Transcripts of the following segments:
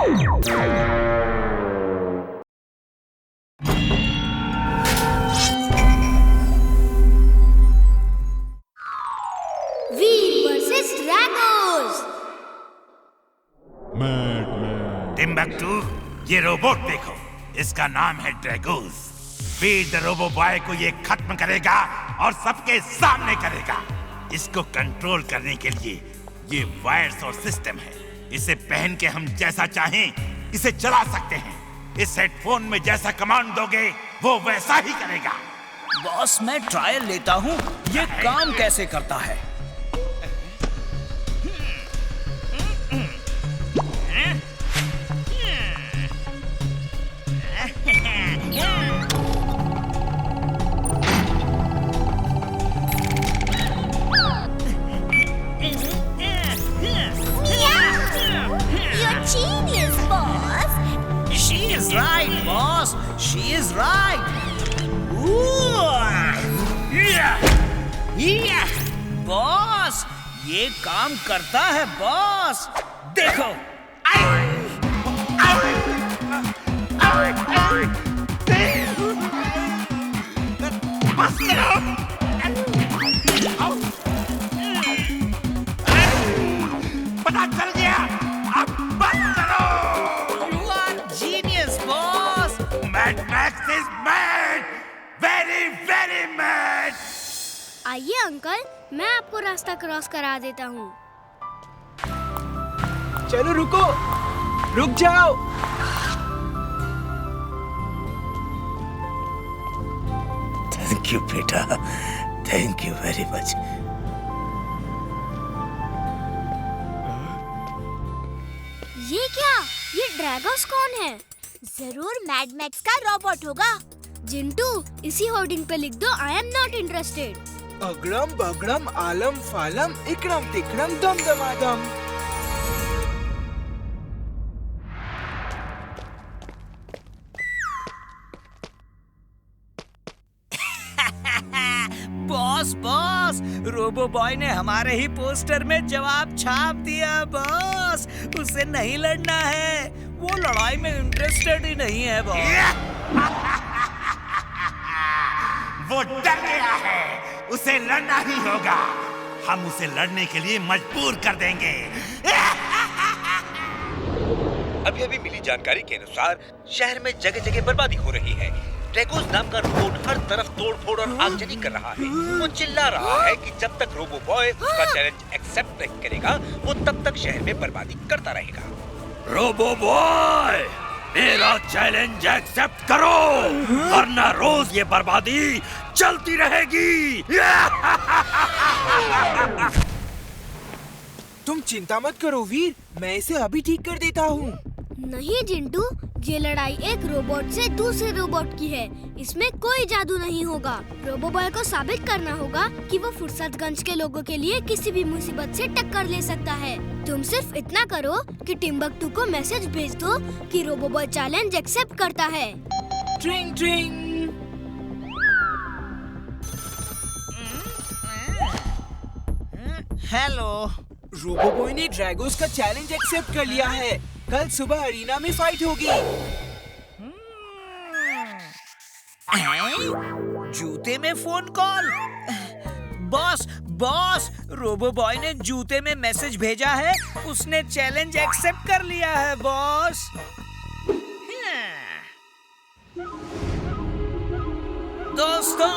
वीर versus ड्रैगोस। Timbuktu, ये robot देखो, इसका नाम है ड्रैगोस। वीर द रोबो बॉय को ये खत्म करेगा और सबके सामने करेगा। इसको कंट्रोल करने के लिए ये वायर्स और सिस्टम है। इसे पहन के हम जैसा चाहें इसे चला सकते हैं। इस हेडफोन में जैसा कमांड दोगे वो वैसा ही करेगा। बॉस, मैं ट्रायल लेता हूँ, ये काम कैसे करता है। Genius, boss. She is right, boss. She is right. Boss, ये काम करता है बॉस। देखो। बस करो। पता चल गया, अब बस करो। You are genius, boss. Mad Max is mad, very very mad. आइए अंकल, मैं आपको रास्ता क्रॉस करा देता हूँ। चलो रुको, रुक जाओ। थैंक यू बेटा, थैंक यू वेरी मच। ये क्या? ये ड्रैगोस कौन है? जरूर मैड मैक्स का रोबोट होगा। जिंटू, इसी होर्डिंग पे लिख दो आई एम नॉट इंटरेस्टेड। अगड़म बगड़म आलम फालम इकड़म तिकड़म दम दमादम। बॉस बॉस, रोबो बॉय ने हमारे ही पोस्टर में जवाब छाप दिया बॉस। उसे नहीं लड़ना है, वो लड़ाई में इंटरेस्टेड ही नहीं है बॉस। वो डर गया है, उसे लड़ना ही होगा। हम उसे लड़ने के लिए मजबूर कर देंगे। अभी अभी मिली जानकारी के अनुसार शहर में जगह जगह बर्बादी हो रही है। ड्रैगोस नाम का रोबोट हर तरफ तोड़-फोड़ और आगजनी कर रहा है। वो चिल्ला रहा है कि जब तक रोबो बॉय उसका चैलेंज एक्सेप्ट नहीं करेगा, वो तब तक शहर में बर्बादी करता रहेगा। रोबो बॉय, मेरा चैलेंज एक्सेप्ट करो, वरना रोज ये बर्बादी चलती रहेगी। तुम चिंता मत करो वीर, मैं इसे अभी ठीक कर देता हूँ। नहीं जिंटू, ये लड़ाई एक रोबोट से दूसरे रोबोट की है। इसमें कोई जादू नहीं होगा। रोबो बॉय को साबित करना होगा कि वो फुर्सतगंज के लोगों के लिए किसी भी मुसीबत से टक्कर ले सकता है। तुम सिर्फ इतना करो कि टिम्बक्टू को मैसेज भेज दो कि रोबो बॉय चैलेंज एक्सेप्ट करता है। ट्रिंग ट्रिंग। हेलो। रोबो बॉय ने ड्रैगोस का चैलेंज एक्सेप्ट कर लिया है। कल सुबह अरीना में फाइट होगी। जूते में phone call. Boss boss, robo boy ने जूते में मैसेज भेजा है। उसने चैलेंज एक्सेप्ट कर लिया है बॉस। दोस्तों,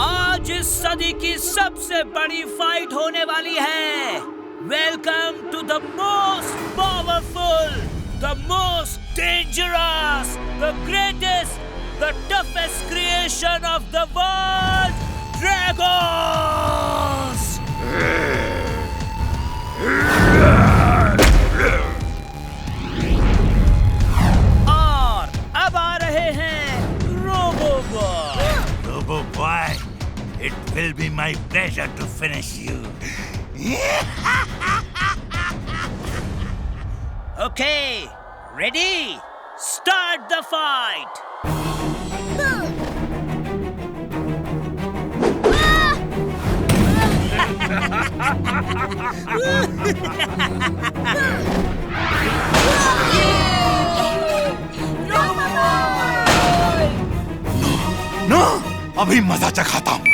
आज इस सदी की सबसे बड़ी फाइट होने वाली है। Welcome to the most powerful, the most dangerous, the greatest, the toughest creation of the world, Dragos! और अब आ रहे हैं robo boy. Robo boy, it will be my pleasure to finish you. Okay, ready? Start the fight! अभी मजा चखाता हूँ।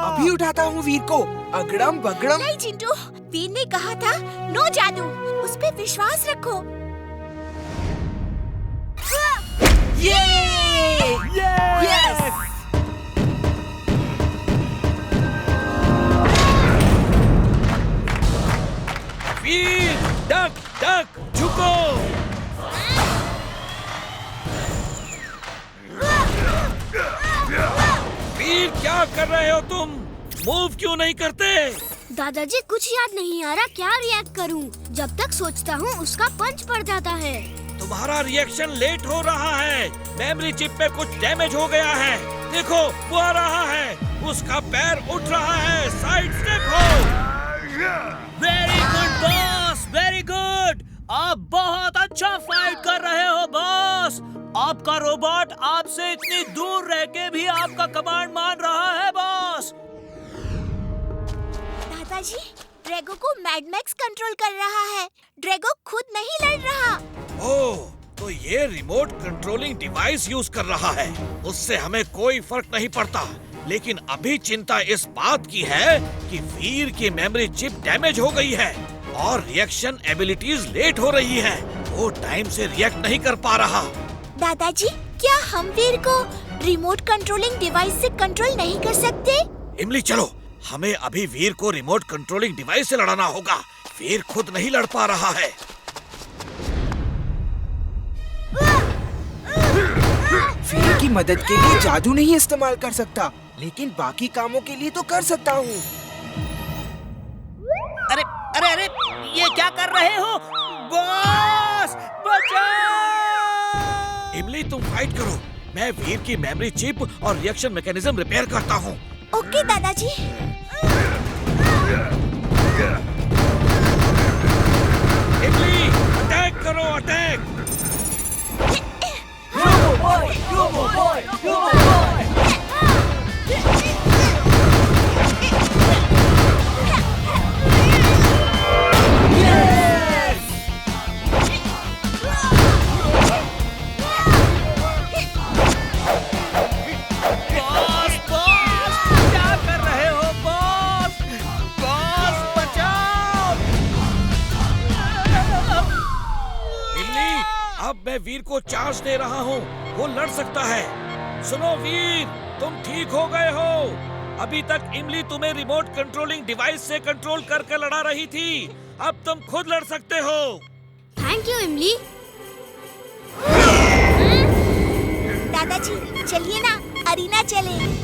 अभी उठाता हूँ वीर को, अगड़म बगड़म। नहीं चिंटू, वीर ने कहा था नो जादू, उस पे विश्वास रखो। यस! वीर, डक डक, झुको। वीर, क्या कर रहे हो तुम? मूव क्यों नहीं करते? दादाजी कुछ याद नहीं आ रहा, क्या रिएक्ट करूं? जब तक सोचता हूं उसका पंच पड़ जाता है। तुम्हारा रिएक्शन लेट हो रहा है। मेमोरी चिप पे कुछ डैमेज हो गया है। देखो, वो आ रहा है। उसका पैर उठ रहा है। साइड स्टेप हो। Very good boss, very good. आप बहुत अच्छा फाइट कर रहे हो बॉस। आपका रोबोट आपसे इतनी दूर रह के भी आपका कमांड मान रहा है बॉस। दादाजी, ड्रैगो को मैड मैक्स कंट्रोल कर रहा है। ड्रैगो खुद नहीं लड़ रहा। ओह, तो ये रिमोट कंट्रोलिंग डिवाइस यूज कर रहा है। उससे हमें कोई फर्क नहीं पड़ता। लेकिन अभी चिंता इस बात की है कि वीर की मेमोरी चिप डैमेज हो गई है और रिएक्शन एबिलिटीज लेट हो रही है। वो टाइम से रिएक्ट नहीं कर पा रहा। दादाजी, क्या हम वीर को रिमोट कंट्रोलिंग डिवाइस से कंट्रोल नहीं कर सकते? इमली, चलो, हमें अभी वीर को रिमोट कंट्रोलिंग डिवाइस से लड़ाना होगा। वीर खुद नहीं लड़ पा रहा है। वीर की मदद के लिए जादू नहीं इस्तेमाल कर सकता, लेकिन बाकी कामों के लिए तो कर सकता हूँ। अरे अरे अरे, ये क्या कर रहे हो बॉस? बचाओ! इमली, तुम फाइट करो। मैं वीर की मेमोरी चिप और रिएक्शन मैकेनिज्म रिपेयर करता हूँ। ओके दादाजी। इमली, अटैक करो, अटैक! बॉस, बॉस, क्या कर रहे हो बॉस? बॉस, बचाओ! इमली, अब मैं वीर को चार्ज दे रहा हूँ। वो लड़ सकता है। सुनो वीर, तुम ठीक हो गए हो। अभी तक इमली तुम्हें रिमोट कंट्रोलिंग डिवाइस से कंट्रोल करके लड़ा रही थी। अब तुम खुद लड़ सकते हो। थैंक यू इमली। दादाजी, चलिए ना, अरीना चले।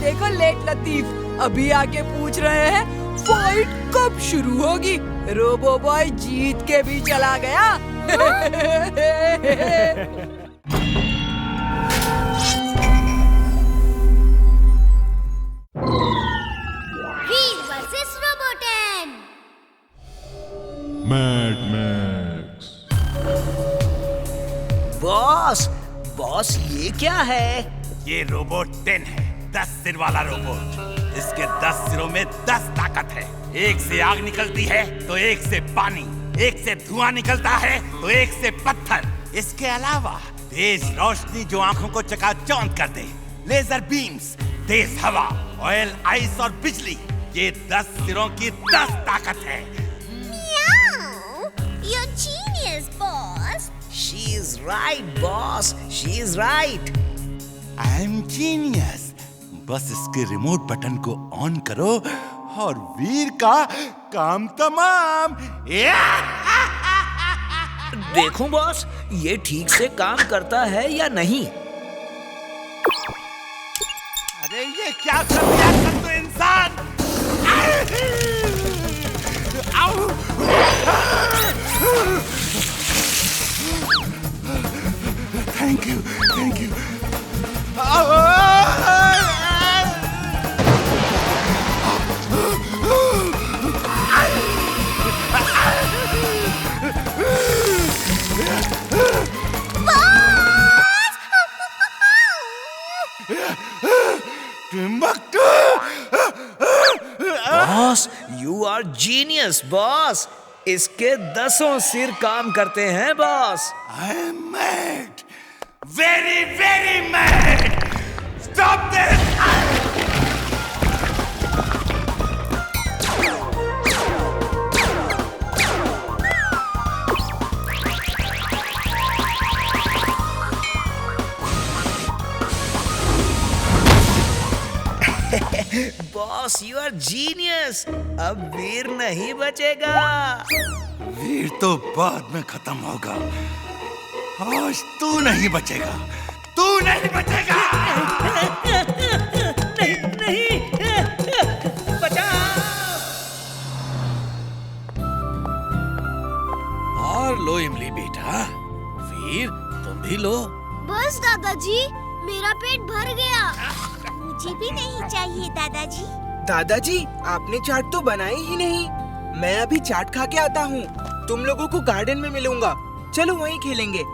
देखो लेट लतीफ, अभी आके पूछ रहे हैं फाइट कब शुरू होगी। रोबो बॉय जीत के भी चला गया। वीर वर्सेस रोबोटेन। Mad Max. बॉस ये क्या है? ये रोबोट 10 है, 10 सिर वाला रोबोट। इसके 10 सिरों में 10 ताकत है। एक से आग निकलती है तो एक से पानी, एक से धुआं निकलता है तो एक से पत्थर। इसके अलावा तेज रोशनी जो आंखों को चकाचौंध कर दे, लेजर बीम्स, तेज हवा, ऑयल, आइस और बिजली। ये 10 सिरों की 10 ताकत है। You're genius, boss. She is right, boss. She is right. I am genius. बस इसके रिमोट बटन को ऑन करो और वीर का काम तमाम। देखूं बॉस, ये ठीक से काम करता है या नहीं? अरे ये क्या कर दिया तो इंसान। Thank you, thank you. Boss, you are genius boss. इसके 10 सिर काम करते हैं boss. I am mad, very very mad. Stop this. Boss, you are genius. अब वीर नहीं बचेगा। वीर तो बाद में खत्म होगा। आज तू नहीं बचेगा, तू नहीं बचेगा। नहीं, बचाओ। और लो इमली बेटा, वीर तुम भी लो। बस दादाजी, मेरा पेट भर गया। मुझे भी नहीं चाहिए दादाजी। दादाजी, आपने चाट तो बनाई ही नहीं। मैं अभी चाट खा के आता हूँ। तुम लोगों को गार्डन में मिलूंगा। चलो वहीं खेलेंगे।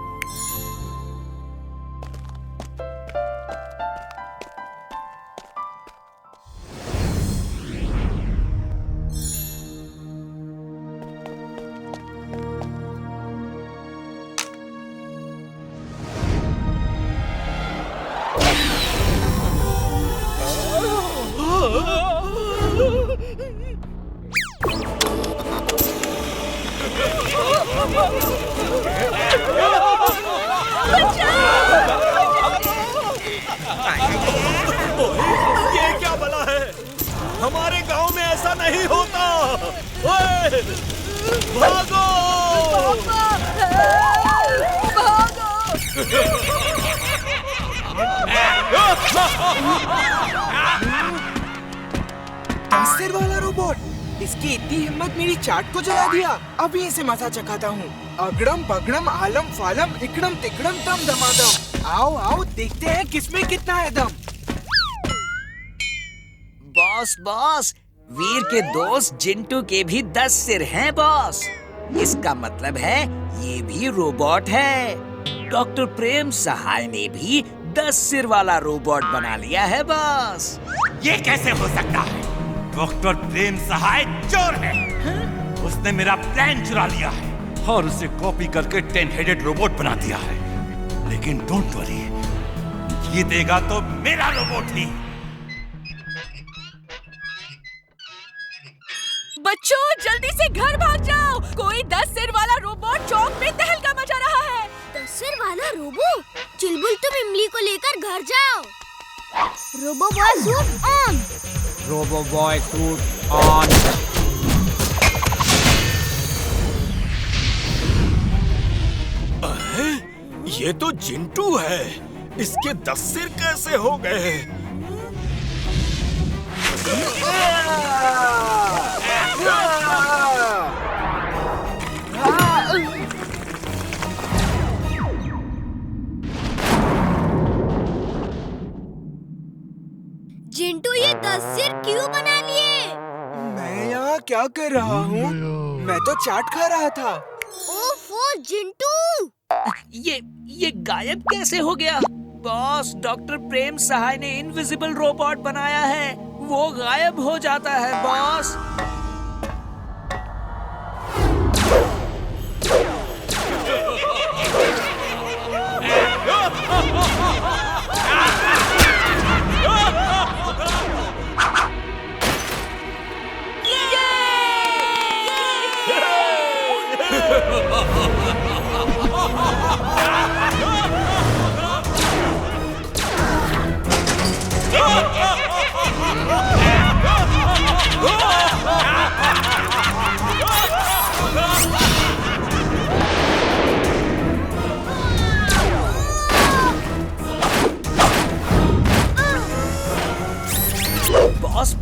ये क्या भला है? हमारे गांव में ऐसा नहीं होता। ओए, भागो! सिर वाला रोबोट, इसकी इतनी हिम्मत मेरी चाट को जला दिया। अभी इसे मजा चखाता हूँ। अगड़म बगड़म आलम फालम इकड़म तिकड़म तम दमादम। आओ आओ, देखते हैं किसमें कितना है दम। बॉस, वीर के दोस्त जिंटू के भी 10 सिर हैं बॉस। इसका मतलब है ये भी रोबोट है। डॉक्टर प्रेम सहाय ने भी 10 सिर वाला रोबोट बना लिया है बॉस। ये कैसे हो सकता है? डॉक्टर प्रेम सहाय चोर है। उसने मेरा प्लान चुरा लिया है और उसे कॉपी करके 10 हेडेड रोबोट बना दिया है। लेकिन डोंट वरी, जीतेगा तो मेरा रोबोट ही। बच्चों, जल्दी से घर भाग जाओ। कोई 10 सिर वाला रोबोट चौक में तहलका मचा रहा है। 10 सिर वाला रोबो? चुलबुल, तुम इमली को लेकर घर जाओ। Robo boy suit on. Robo boy suit on. ये तो जिंटू है। इसके 10 सिर कैसे हो गए? जिंटू, ये 10 सिर क्यों बना लिए? मैं यहाँ क्या कर रहा हूँ? मैं तो चाट खा रहा था। ओफो जिंटू! ये गायब कैसे हो गया? बॉस, डॉक्टर प्रेम सहाय ने इनविजिबल रोबोट बनाया है। वो गायब हो जाता है बॉस।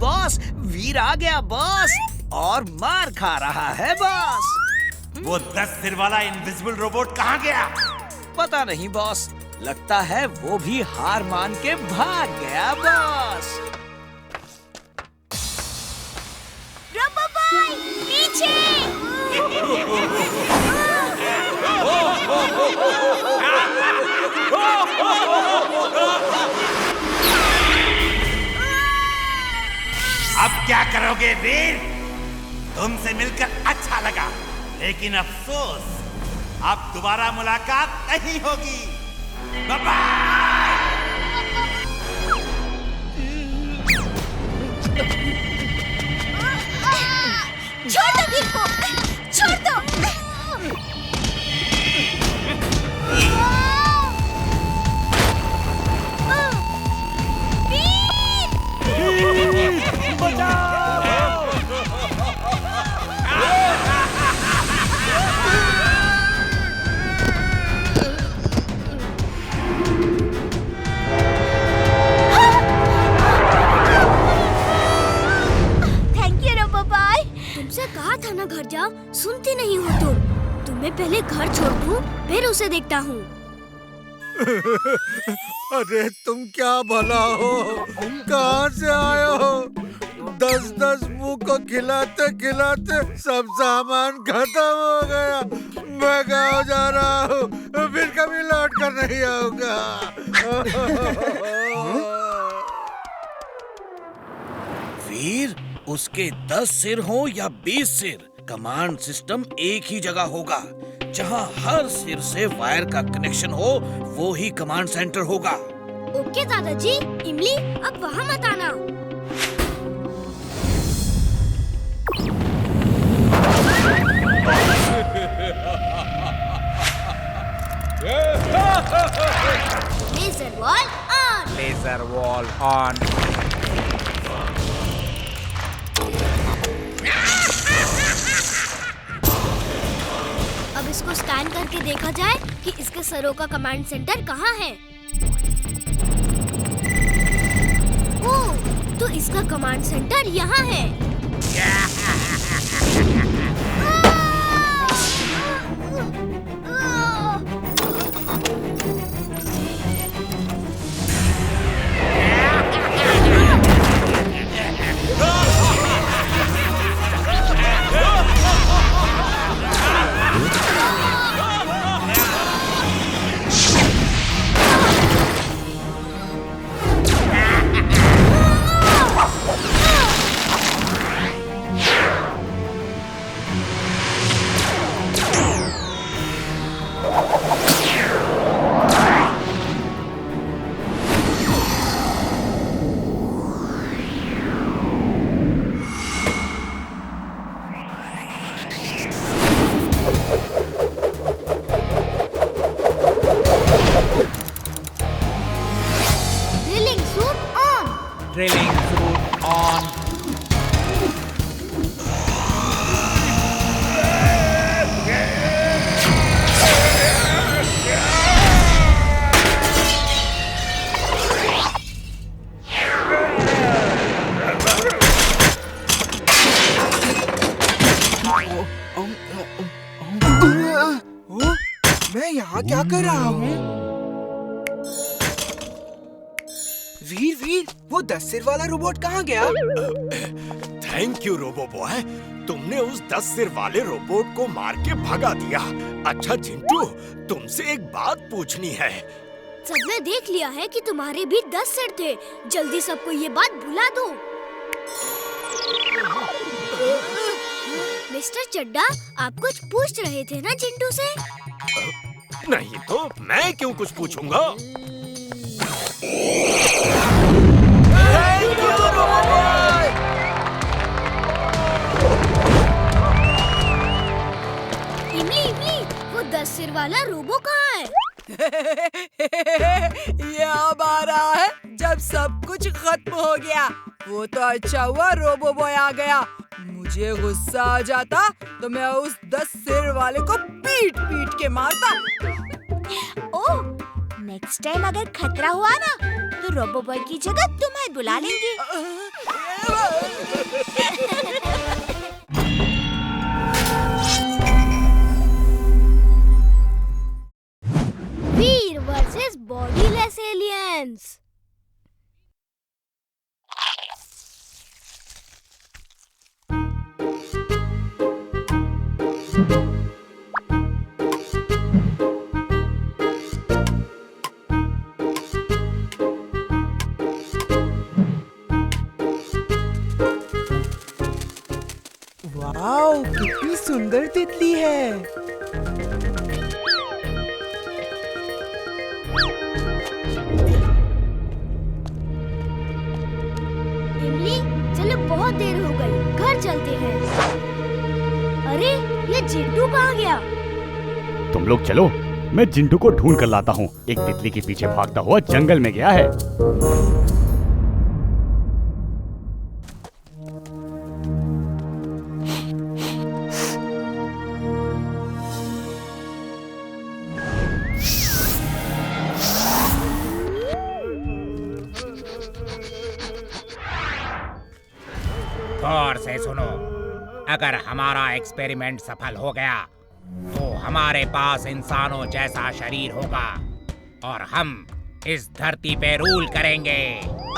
बॉस, वीर आ गया बॉस, और मार खा रहा है बॉस। वो 10 सिर वाला इनविजिबल रोबोट कहाँ गया? पता नहीं बॉस, लगता है वो भी हार मान के भाग गया बॉस। रोबोबॉय, पीछे! अब क्या करोगे वीर? तुमसे मिलकर अच्छा लगा, लेकिन अफसोस अब दोबारा मुलाकात नहीं होगी। Bye bye. छोड़ दो वीर को, छोड़ दो। कहा था ना घर जाओ, सुनती नहीं हो तुम। तुम्हें पहले घर छोड़ दूं, फिर उसे देखता हूँ। अरे तुम क्या भला हो, कहाँ से आए हो? 10-10 मुंह को खिलाते खिलाते सब सामान खत्म हो गया। मैं गाँव जा रहा हूँ, फिर कभी लौट कर नहीं आऊंगा। वीर, उसके 10 सिर हो या 20 सिर, कमांड सिस्टम एक ही जगह होगा। जहां हर सिर से वायर का कनेक्शन हो, वो ही कमांड सेंटर होगा। ओके दादाजी। इमली, अब वहाँ मत आना। Laser wall on. Laser wall on. अब इसको स्कैन करके देखा जाए कि इसके सरों का कमांड सेंटर कहाँ है। ओह, तो इसका कमांड सेंटर यहाँ है। मैं यहाँ क्या कर रहा हूँ? वीर वीर, वो 10 सिर वाला रोबोट कहाँ गया? थैंक यू रोबो बॉय, तुमने उस 10 सिर वाले रोबोट को मार के भगा दिया। अच्छा चिंटू, तुमसे एक बात पूछनी है। सबने देख लिया है कि तुम्हारे भी 10 सिर थे। जल्दी सबको ये बात भुला दो। मिस्टर चड्डा, आप कुछ पूछ रहे थे ना चिंटू से? नहीं तो मैं क्यों कुछ पूछूंगा? Thank you robo boy. Imli, वो 10 सिर वाला रोबो कहाँ है? ये अब आ रहा है जब सब कुछ खत्म हो गया। वो तो अच्छा हुआ रोबो बॉय आ गया। मुझे गुस्सा आ जाता तो मैं उस 10 सिर वाले को पीट पीट के मारता। ओह, नेक्स्ट टाइम अगर खतरा हुआ ना तो रोबो बॉय की जगह तुम्हें बुला लेंगे। वीर वर्सेस बॉडीलेस एलियंस। वाओ, कितनी सुंदर तितली है। इमली, चलो बहुत देर हो गई, घर चलते हैं। अरे, ये चिंटू कहाँ गया? तुम लोग चलो, मैं चिंटू को ढूंढ कर लाता हूँ। एक तितली के पीछे भागता हुआ जंगल में गया है। गौर से सुनो, अगर हमारा एक्सपेरिमेंट सफल हो गया तो हमारे पास इंसानों जैसा शरीर होगा और हम इस धरती पे रूल करेंगे।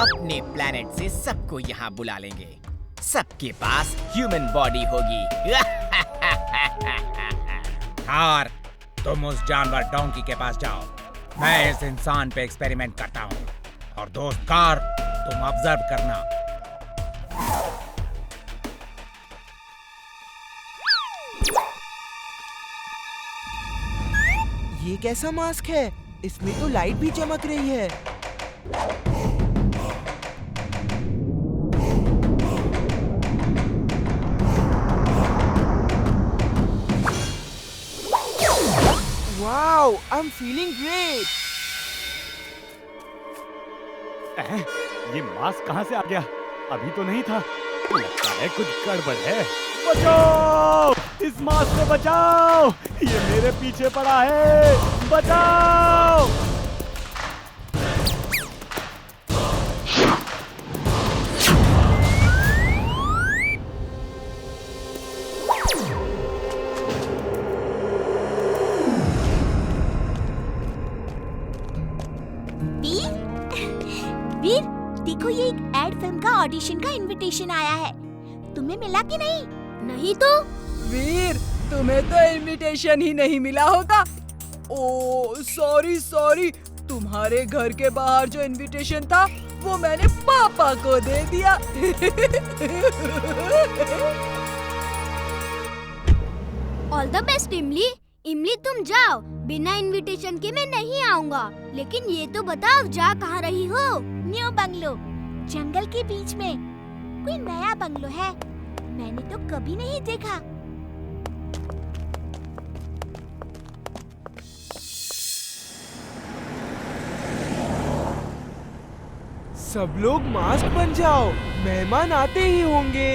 अपने प्लेनेट से सबको यहाँ बुला लेंगे। सबके पास ह्यूमन बॉडी होगी। थार, तुम उस जानवर डोंकी के पास जाओ। मैं इस इंसान पे एक्सपेरिमेंट करता हूँ। और दोस्त कार, तुम ऑब्जर्व करना। ये कैसा मास्क है? इसमें तो लाइट भी चमक रही है। Wow, I am feeling great. ये मास्क कहाँ से आ गया? अभी तो नहीं था। लगता है कुछ गड़बड़ है। बचाओ! इस मास्क से बचाओ! ये मेरे पीछे पड़ा है। बचाओ! वीर, देखो ये एक एड फिल्म का ऑडिशन का इनविटेशन आया है। तुम्हें मिला कि नहीं? नहीं तो। वीर, तुम्हें तो इनविटेशन ही नहीं मिला होगा। ओ सॉरी, तुम्हारे घर के बाहर जो इनविटेशन था वो मैंने पापा को दे दिया। ऑल द बेस्ट इमली। इमली, तुम जाओ, बिना इनविटेशन के मैं नहीं आऊंगा। लेकिन ये तो बताओ, जा कहाँ रही हो? न्यू बंगलो, जंगल के बीच में। कोई नया बंगलो है, मैंने तो कभी नहीं देखा। सब लोग मास्क बन जाओ, मेहमान आते ही होंगे।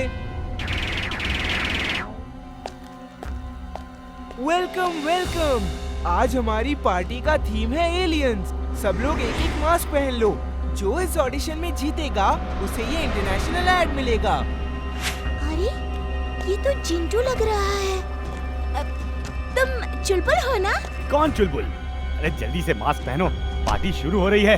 वेलकम। आज हमारी पार्टी का थीम है एलियंस। सब लोग एक एक मास्क पहन लो। जो इस ऑडिशन में जीतेगा उसे ये इंटरनेशनल ऐड मिलेगा। अरे, ये तो चिंटू लग रहा है। तुम चुलबुल हो ना? कौन चुलबुल? अरे जल्दी से मास्क पहनो, पार्टी शुरू हो रही है।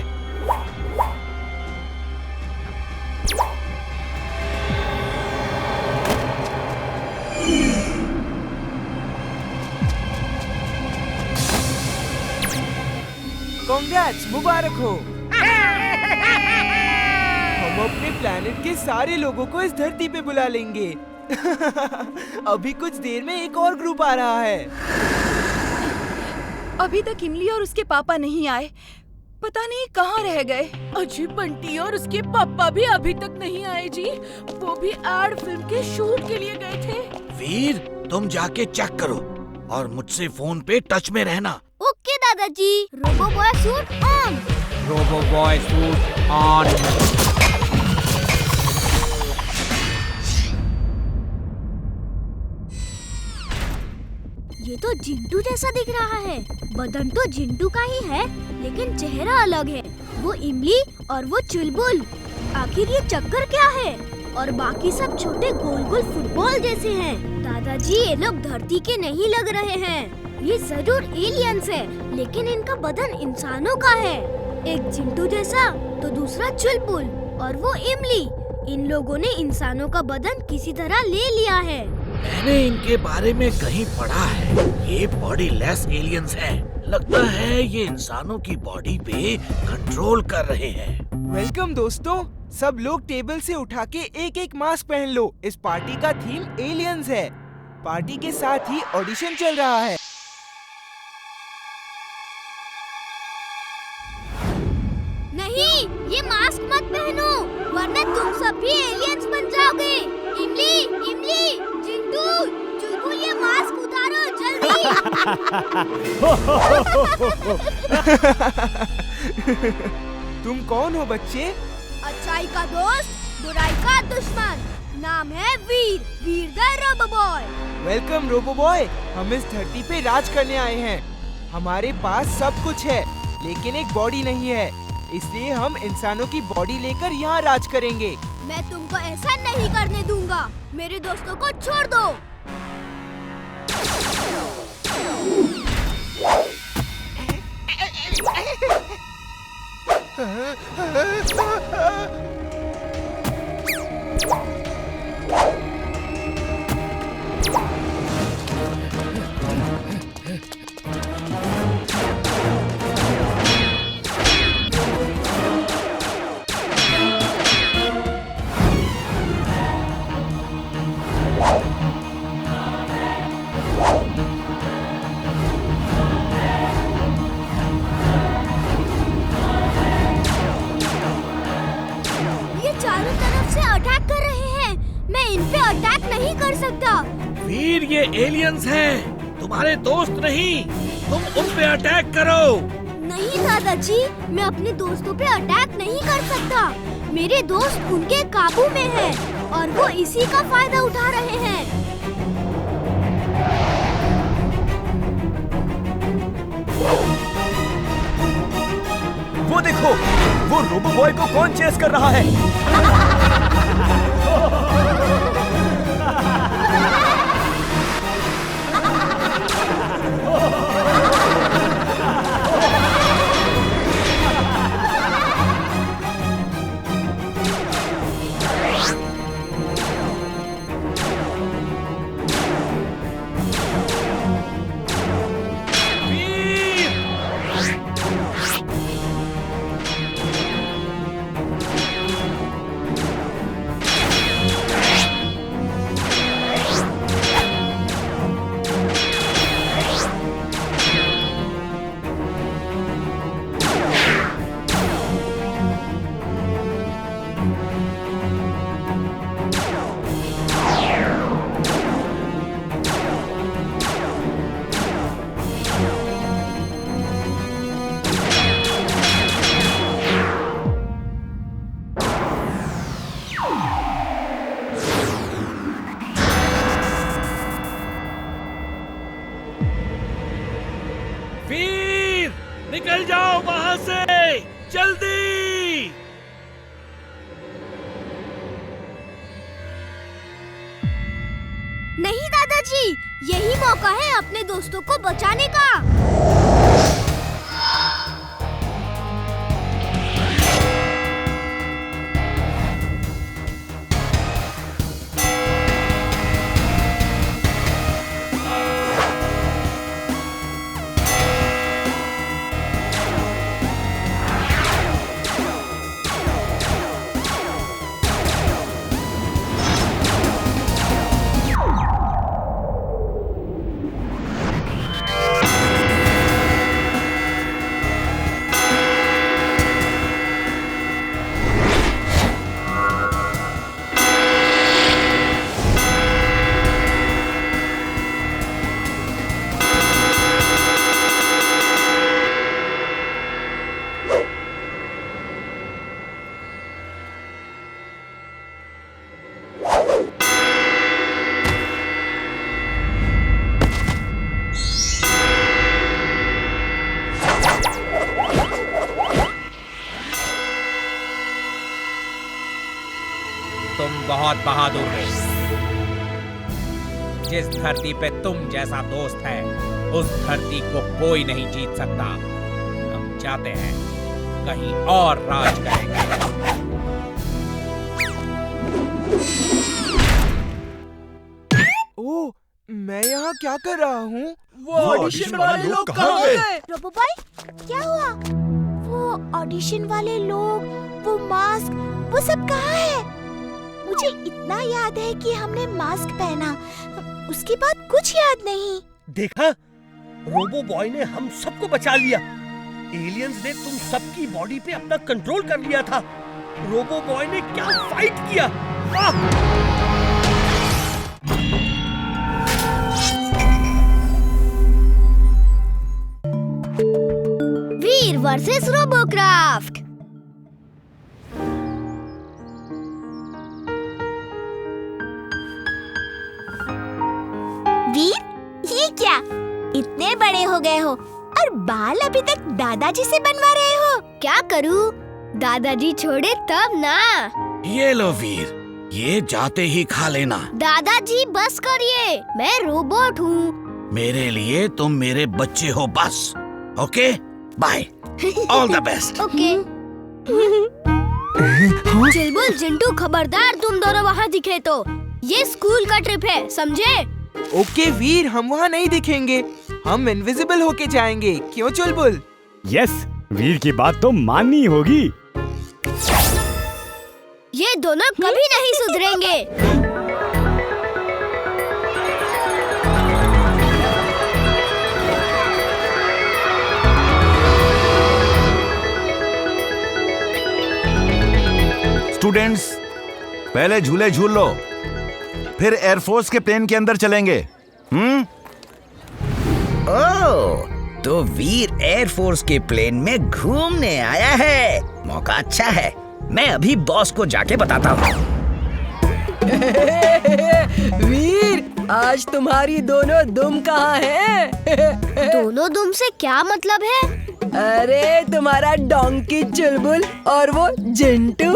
कांग्रेट्स, मुबारक हो। हम अपने प्लेनेट के सारे लोगों को इस धरती पे बुला लेंगे। अभी कुछ देर में एक और ग्रुप आ रहा है। अभी तक इमली और उसके पापा नहीं आए, पता नहीं कहाँ रह गए। अजी बंटी और उसके पापा भी अभी तक नहीं आए जी, वो भी एड फिल्म के शूट के लिए गए थे। वीर, तुम जाके चेक करो और मुझसे फोन पे टच में रहना। ओके दादाजी। Robo boy suit on. Robo boy suit on. ये तो जिंटू जैसा दिख रहा है। बदन तो जिंटू का ही है, लेकिन चेहरा अलग है। वो इमली और वो चुलबुल। आखिर ये चक्कर क्या है? और बाकी सब छोटे गोल गोल फुटबॉल जैसे हैं। दादाजी, ये लोग धरती के नहीं लग रहे हैं। ये जरूर एलियंस है, लेकिन इनका बदन इंसानों का है। एक जिंटू जैसा तो दूसरा चुलबुल और वो इमली। इन लोगों ने इंसानों का बदन किसी तरह ले लिया है। मैंने इनके बारे में कहीं पढ़ा है। ये बॉडी लेस एलियंस हैं। लगता है ये इंसानों की बॉडी पे कंट्रोल कर रहे हैं। वेलकम दोस्तों, सब लोग टेबल से उठा के एक एक मास्क पहन लो। इस पार्टी का थीम एलियंस है। पार्टी के साथ ही ऑडिशन चल रहा है। नहीं, ये मास्क मत पहनो, वरना तुम सब भी एलियंस बन जाओगे। इमली, इमली, जिंटू, चुलबुल, ये मास्क उतारो जल्दी। तुम कौन हो बच्चे? अच्छाई का दोस्त, बुराई का दुश्मन। नाम है Veer, Veer the robo boy. Welcome robo boy. हम इस धरती पे राज करने आए हैं। हमारे पास सब कुछ है, लेकिन एक बॉडी नहीं है। इसलिए हम इंसानों की बॉडी लेकर यहाँ राज करेंगे। मैं तुमको ऐसा नहीं करने दूंगा। मेरे दोस्तों को छोड़ दो। चारों तरफ से अटैक कर रहे हैं। मैं इन पे अटैक नहीं कर सकता। वीर, ये एलियंस हैं, तुम्हारे दोस्त नहीं। तुम उन पे अटैक करो। नहीं दादाजी, मैं अपने दोस्तों पे अटैक नहीं कर सकता। मेरे दोस्त उनके काबू में हैं और वो इसी का फायदा उठा रहे हैं। वो देखो, वो रोबो बॉय को कौन चेस कर रहा है? निकल जाओ वहां से, जल्दी। नहीं दादाजी, यही मौका है अपने दोस्तों को बचाने का। तुम बहुत बहादुर हो। जिस धरती पे तुम जैसा दोस्त है, उस धरती को कोई नहीं जीत सकता। हम चाहते हैं कहीं और राज करेंगे। ओह, मैं यहाँ क्या कर रहा हूँ? वो ऑडिशन वाले लोग कहाँ गए? रोबोबॉय, क्या हुआ? वो ऑडिशन वाले लोग, वो मास्क, वो सब कहाँ है? मुझे इतना याद है कि हमने मास्क पहना, उसके बाद कुछ याद नहीं। देखा, रोबो बॉय ने हम सबको बचा लिया। एलियंस ने तुम सबकी बॉडी पे अपना कंट्रोल कर लिया था। रोबो बॉय ने क्या फाइट किया! वीर वर्सेस रोबोक्राफ्ट। वीर, ये क्या? इतने बड़े हो गए हो और बाल अभी तक दादाजी से बनवा रहे हो। क्या करूं? दादाजी छोड़े तब ना। ये लो वीर, ये जाते ही खा लेना। दादाजी बस करिए, मैं रोबोट हूँ। मेरे लिए तुम मेरे बच्चे हो बस। Okay, bye, all the best. Okay. Chulbul, Jintu, खबरदार तुम दोनों वहाँ दिखे तो। ये स्कूल का ट्रिप है, समझे? ओके वीर, हम वहाँ नहीं दिखेंगे। हम इनविजिबल होके जाएंगे, क्यों चुलबुल? यस, वीर की बात तो माननी होगी। ये दोनों कभी नहीं सुधरेंगे। स्टूडेंट्स, पहले झूले झूल लो, फिर एयरफोर्स के प्लेन के अंदर चलेंगे। ओह, तो वीर एयरफोर्स के प्लेन में घूमने आया है। मौका अच्छा है, मैं अभी बॉस को जाके बताता हूँ। वीर, आज तुम्हारी दोनों दुम कहाँ है? दोनों दुम से क्या मतलब है? अरे तुम्हारा डोंकी चुलबुल और वो Jintu.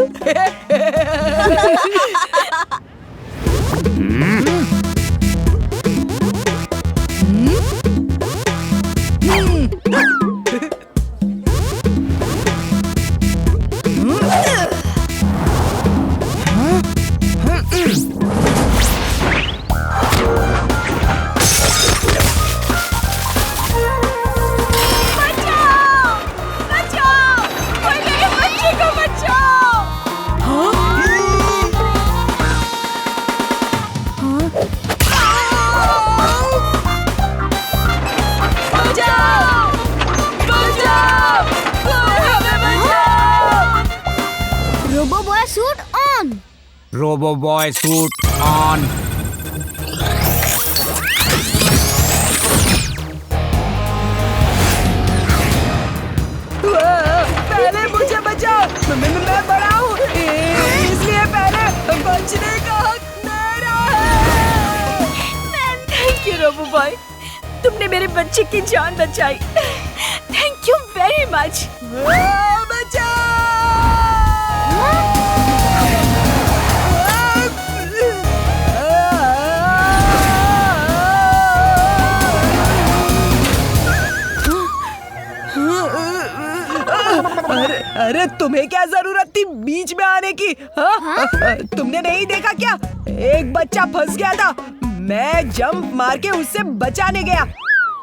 Robo boy suit on. पहले मुझे बचाओ, मैं बड़ा हूँ, इसलिए पहले बचने का हक मेरा है। थैंक यू रोबो बॉय, तुमने मेरे बच्चे की जान बचाई। Thank you very much. अरे तुम्हें क्या जरूरत थी बीच में आने की? हाँ? तुमने नहीं देखा क्या? एक बच्चा फंस गया था, मैं जंप मार के उससे बचाने गया।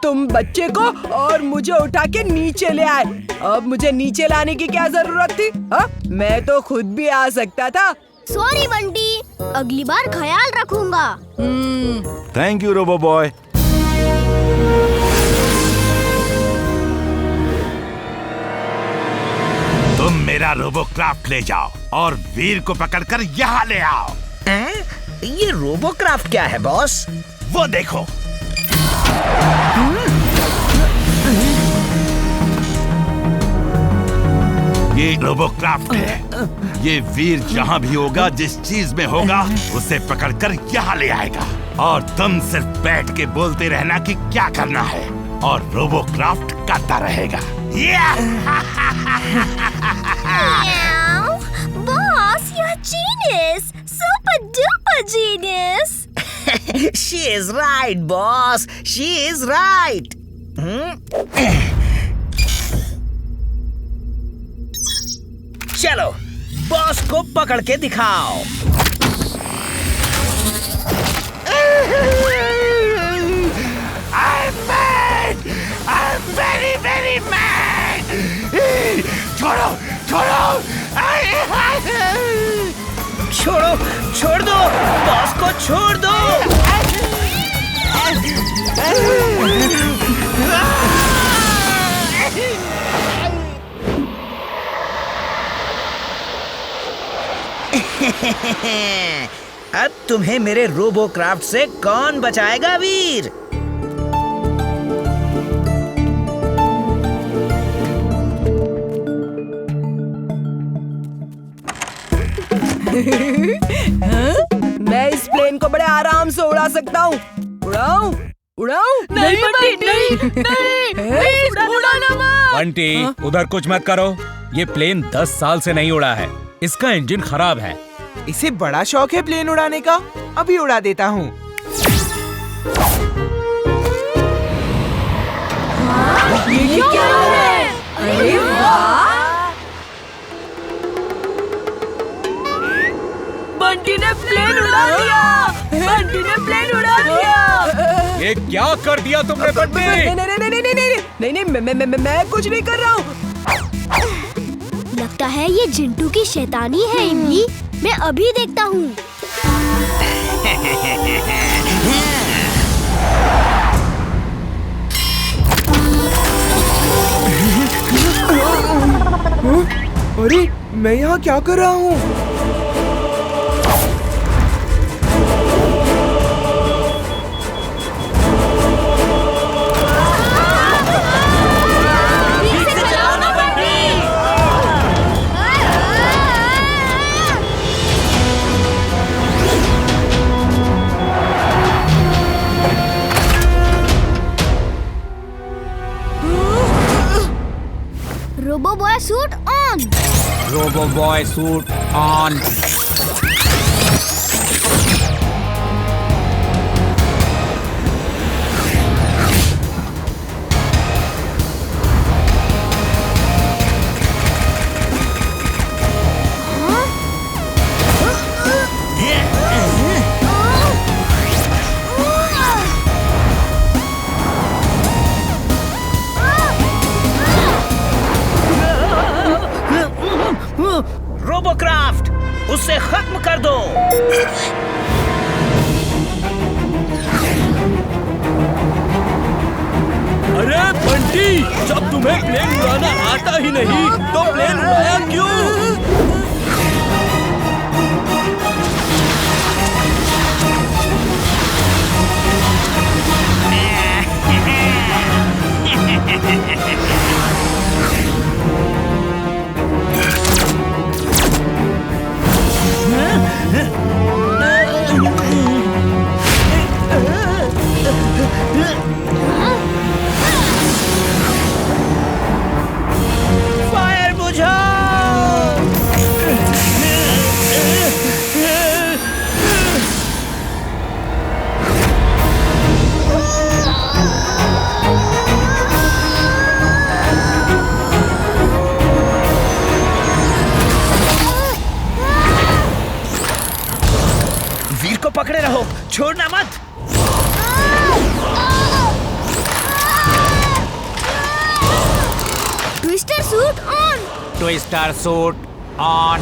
तुम बच्चे को और मुझे उठा के नीचे ले आए। अब मुझे नीचे लाने की क्या जरूरत थी? हाँ? मैं तो खुद भी आ सकता था। सॉरी बंटी, अगली बार ख्याल रखूंगा। Thank you robo boy. तुम मेरा रोबोक्राफ्ट ले जाओ और वीर को पकड़कर यहाँ ले आओ। ये रोबोक्राफ्ट क्या है बॉस? वो देखो। ये रोबोक्राफ्ट है। ये वीर जहाँ भी होगा, जिस चीज में होगा, उसे पकड़कर यहाँ ले आएगा और तुम सिर्फ बैठ के बोलते रहना कि क्या करना है और रोबोक्राफ्ट करता रहेगा। Boss, you're genius! Super duper genius! She is right, boss. She is right. चलो, बॉस को पकड़ के दिखाओ। I'm mad! I'm very, very mad! छोड़ो, छोड़ो! छोड़ो, छोड़ दो, बॉस को छोड़ दो। अब तुम्हें मेरे रोबोक्राफ्ट से कौन बचाएगा वीर? मैं इस प्लेन को बड़े आराम से उड़ा सकता हूँ। उड़ाऊं? उड़ाऊं? नहीं बंटी, नहीं, उड़ाना मत। बंटी, उधर कुछ मत करो। ये प्लेन 10 साल से नहीं उड़ा है। इसका इंजन खराब है। इसे बड़ा शौक है प्लेन उड़ाने का। अभी उड़ा देता हूँ। ये क्या है? अरे वाह! बंटी ने प्लेन उड़ा दिया। बंटी ने प्लेन उड़ा दिया। ये क्या कर दिया तुमने बंटी? नहीं, मैं कुछ नहीं कर रहा हूँ। लगता है ये जिंटू की शैतानी है इमली। मैं अभी देखता हूँ। अरे मैं यहाँ क्या कर रहा हूँ? Robo boy suit on. Robo boy suit on. Robocraft, उसे खत्म कर दो। अरे बंटी, जब तुम्हें प्लेन उड़ाना आता ही नहीं तो प्लेन उड़ाया क्यों? फायर बुझाओ। Twister suit on.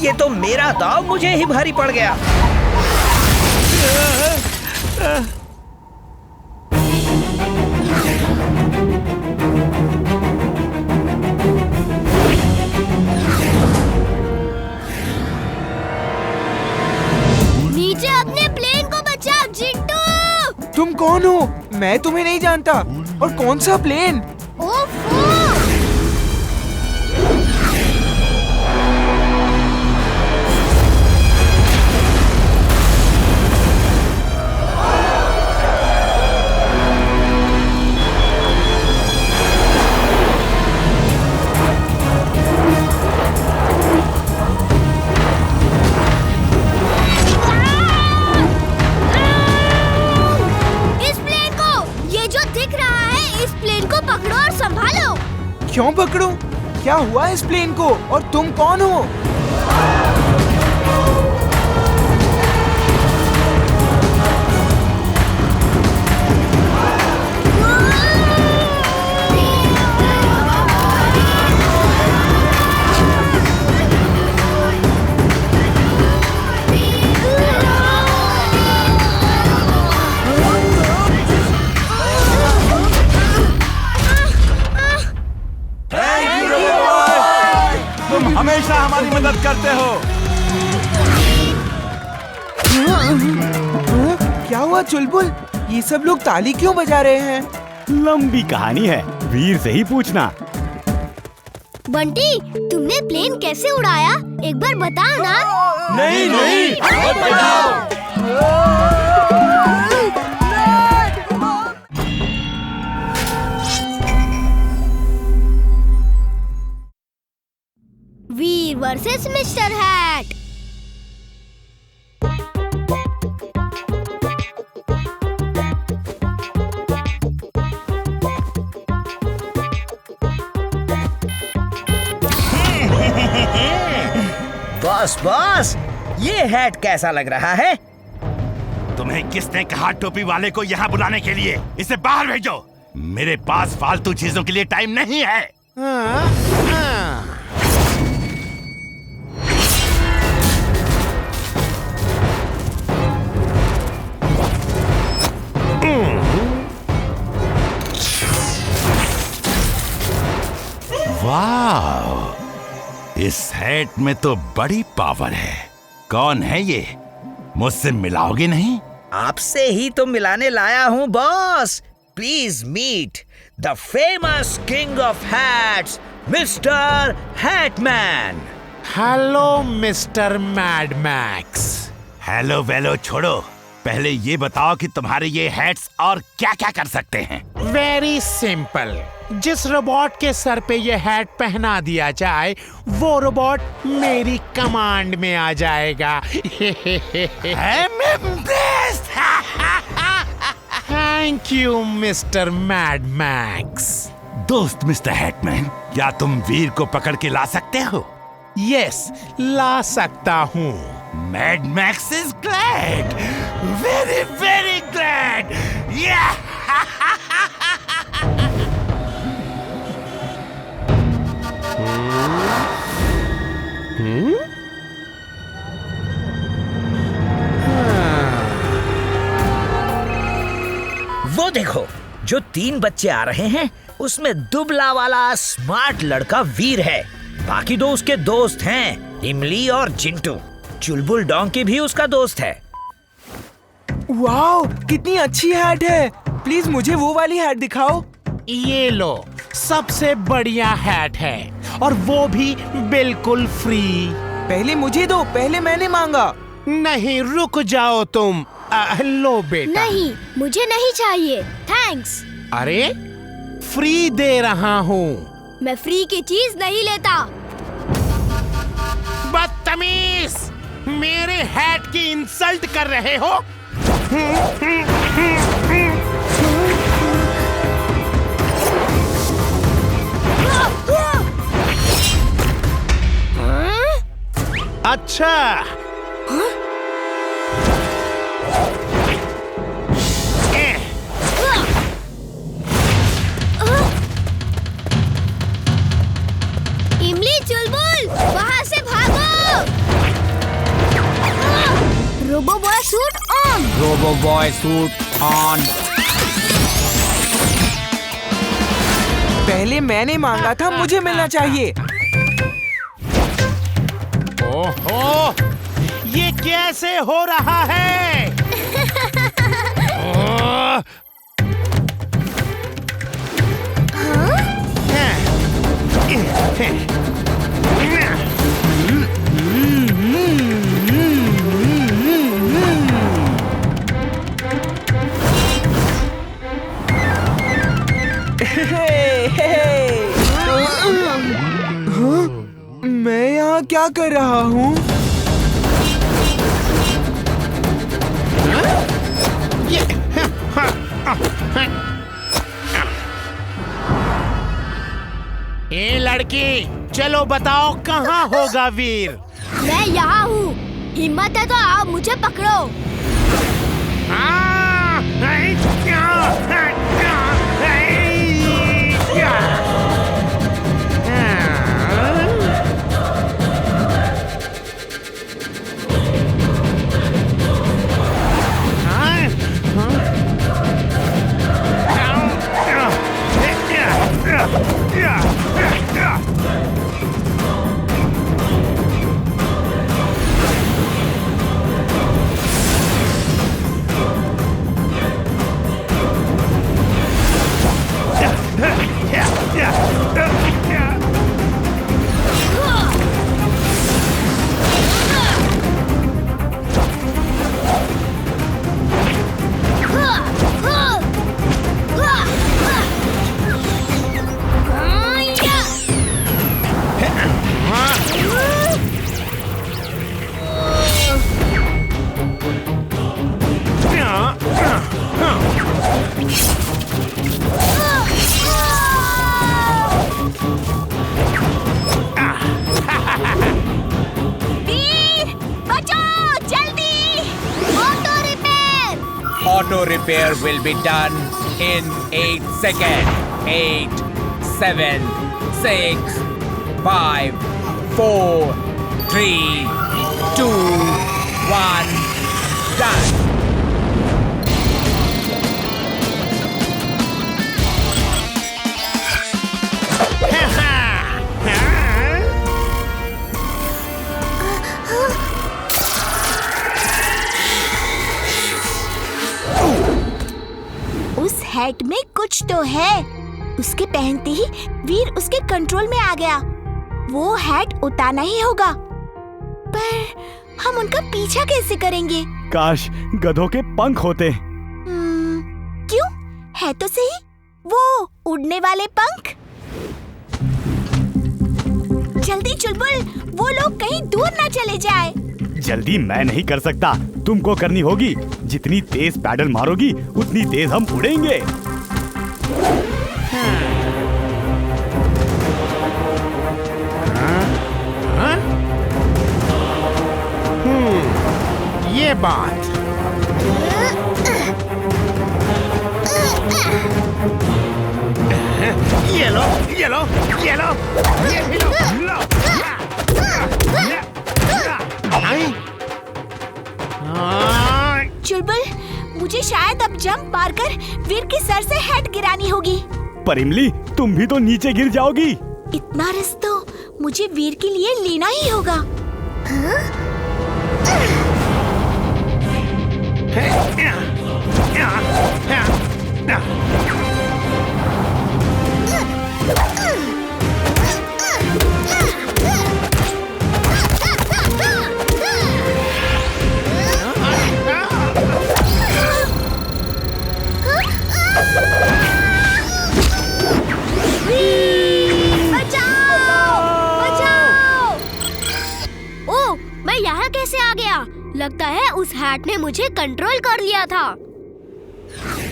ये तो मेरा दाव मुझे ही भारी पड़ गया। नीचे अपने प्लेन को बचाओ जिंटू। तुम कौन हो? मैं तुम्हें नहीं जानता। और कौन सा प्लेन? ओफो! क्यों पकड़ूं? क्या हुआ इस प्लेन को? और तुम कौन हो? हमेशा हमारी मदद करते हो। क्या हुआ चुलबुल? ये सब लोग ताली क्यों बजा रहे हैं? लंबी कहानी है, वीर से ही पूछना। बंटी, तुमने प्लेन कैसे उड़ाया? एक बार बताओ ना। नहीं नहीं, मत बताओ। वीर वर्सेस मिस्टर हैट। बॉस, ये हैट कैसा लग रहा है? तुम्हें किसने कहा टोपी वाले को यहाँ बुलाने के लिए? इसे बाहर भेजो। मेरे पास फालतू चीजों के लिए टाइम नहीं है। वाह, इस हैट में तो बड़ी पावर है। कौन है ये? मुझसे मिलाओगे नहीं? आपसे ही तो मिलाने लाया हूँ boss. Please meet the famous king of hats, mister Hatman. Hello mister Mad Max. Hello वेलो छोड़ो, पहले ये बताओ कि तुम्हारे ये हैट्स और क्या क्या कर सकते हैं। वेरी सिंपल, जिस रोबोट के सर पे ये हैट पहना दिया जाए वो रोबोट मेरी कमांड में आ जाएगा। Thank you mister Mad max. दोस्त मिस्टर हैटमैन, क्या तुम वीर को पकड़ के ला सकते हो? यस, ला सकता हूँ। Mad max is glad, very very glad. वो देखो, जो 3 बच्चे आ रहे हैं उसमें दुबला वाला स्मार्ट लड़का वीर है। बाकी 2 उसके दोस्त हैं, इमली और चिंटू। चुलबुल डोंकी भी उसका दोस्त है। वाओ, कितनी अच्छी हैट है। प्लीज मुझे वो वाली हैट दिखाओ। ये लो, सबसे बढ़िया हैट है और वो भी बिल्कुल फ्री। पहले मुझे दो, पहले मैंने मांगा। नहीं, रुक जाओ तुम। लो बेटा। नहीं, मुझे नहीं चाहिए, थैंक्स। अरे फ्री दे रहा हूँ। मैं फ्री की चीज नहीं लेता। बदतमीज, मेरे हैट की इंसल्ट कर रहे हो? अच्छा, इमली, चुलबुल, वहाँ से भागो। Robo boy suit on. Robo boy suit on. पहले मैंने मांगा था, मुझे मिलना चाहिए। ओहो, ये कैसे हो रहा है? मैं यहाँ क्या कर रहा हूँ? ए लड़की, चलो बताओ कहाँ होगा वीर? मैं यहाँ हूँ। हिम्मत है तो आओ, मुझे पकड़ो। Auto repair will be done in 8 seconds. 8, 7, 6, 5, 4, 3, 2, 1, done. उस हैट में कुछ तो है। उसके पहनते ही वीर उसके कंट्रोल में आ गया। वो हैट उतारना ही होगा, पर हम उनका पीछा कैसे करेंगे? काश गधों के पंख होते। क्यों? है तो सही वो उड़ने वाले पंख। जल्दी चुलबुल, वो लोग कहीं दूर ना चले जाए। जल्दी मैं नहीं कर सकता, तुमको करनी होगी। जितनी तेज पैडल मारोगी उतनी तेज हम उड़ेंगे। ये बात। ये लो, ये लो, ये लो, ये भी लो, लो। चुलबुल, मुझे शायद अब जंप मारकर वीर के सर से हैट गिरानी होगी। पर इमली, तुम भी तो नीचे गिर जाओगी। इतना रिस्क तो मुझे वीर के लिए लेना ही होगा। लगता है उस हैट ने मुझे कंट्रोल कर लिया था।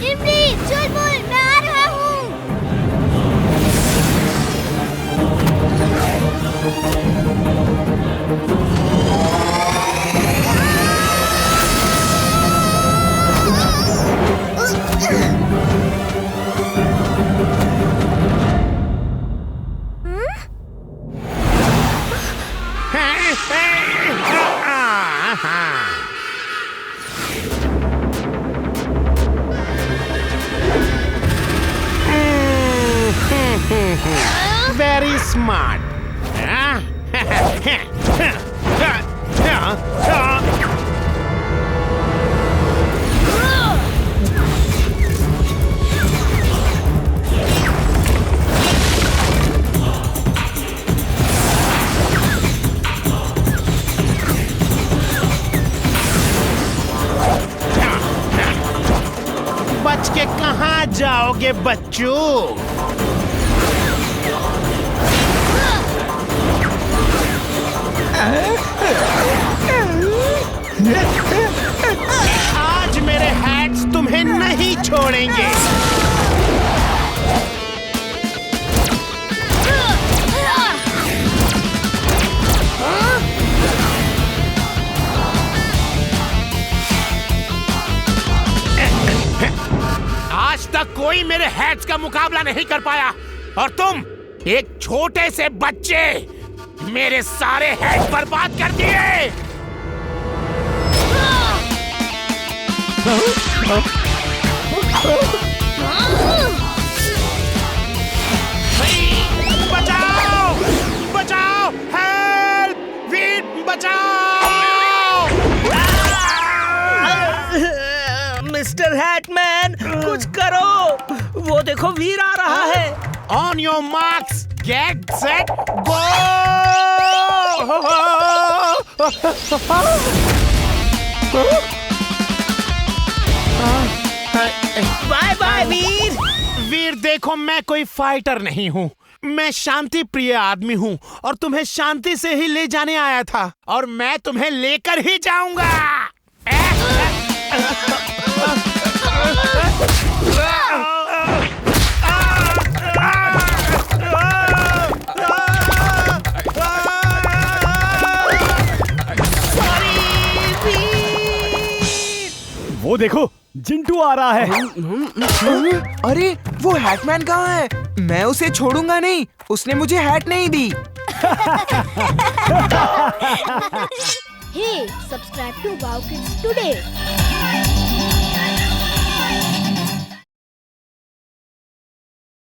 इमली, चुलबुल, मैं आ रहा हूँ। Very smart. बच के कहाँ जाओगे बच्चों? आज मेरे हैट्स तुम्हें नहीं छोड़ेंगे। आज तक कोई मेरे हैट्स का मुकाबला नहीं कर पाया और तुम एक छोटे से बच्चे मेरे सारे हैट बर्बाद कर दिए। बचाओ, बचाओ, हेल्प, वीर बचाओ। मिस्टर हैटमैन, कुछ करो। वो देखो वीर आ रहा है। On your marks, get set, go. Bye bye Veer. Veer देखो, मैं कोई फाइटर नहीं हूँ, मैं शांति प्रिय आदमी हूँ और तुम्हें शांति से ही ले जाने आया था और मैं तुम्हें लेकर ही जाऊंगा। वो देखो, जिंटू आ रहा है। अरे वो हैटमैन कहाँ है? मैं उसे छोड़ूंगा नहीं, उसने मुझे हैट नहीं दी। Hey, subscribe to Wow Kids today.